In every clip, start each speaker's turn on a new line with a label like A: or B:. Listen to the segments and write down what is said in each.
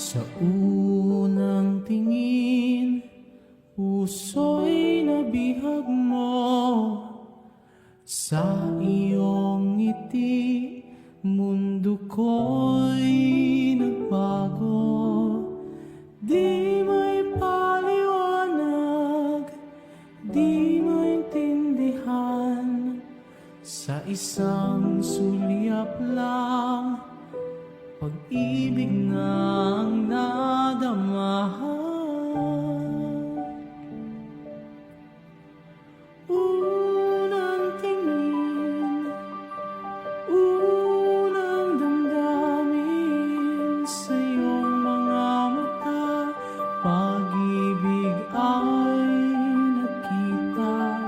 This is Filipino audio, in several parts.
A: Sa unang tingin, puso'y nabihag mo. Sa iyong ngiti, mundo ko'y nagbago. Di may paliwanag, di maintindihan. Sa isang sulyap lang, pag-ibig ng nadamahan. Unang tingin, unang damdamin sa iyong mga mata, pag-ibig ay nakita.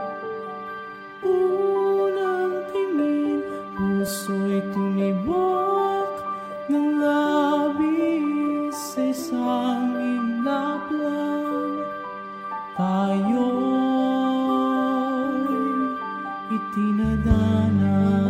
A: Unang tingin, puso'y tumibok ng labis sa isang iglap lang. Tayo'y itinadhana.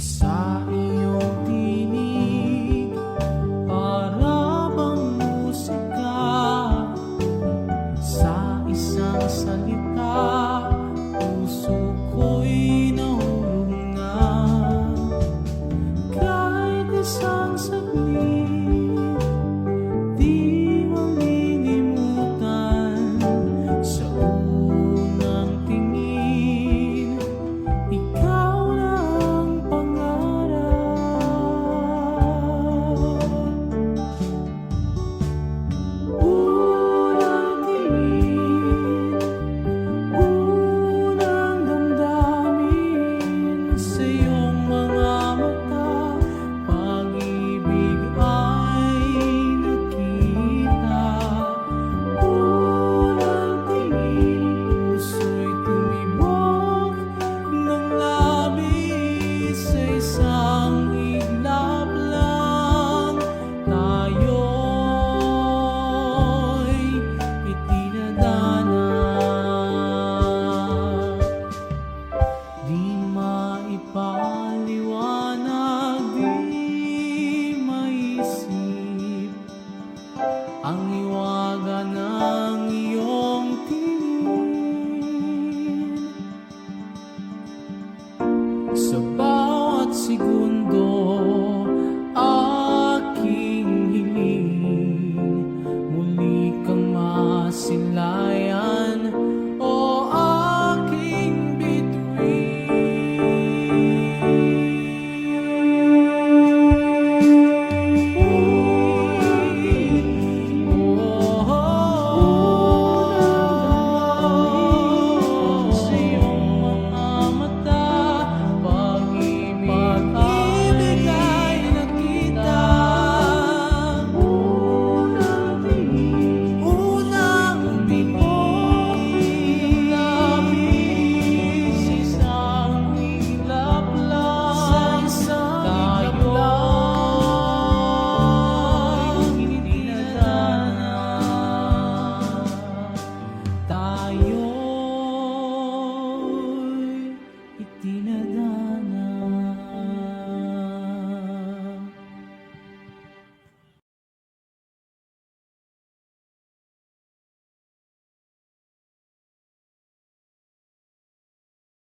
A: Sa iyong tinig, para bang musika. Sa isang salita, puso ko'y nahulog na. Kahit isang saglit, di malilimutan. Sa unang tingin, ikaw na ang unang tingin, unang damdamin sa iyong mga mata, pag-ibig ay nakita. Unang tingin, puso'y tumibok ng labis sa isang iglap lang. Tayo'y itinadhana. Di maipaliwanag, di maisip ang hiwaga ng iyong tingin. Sa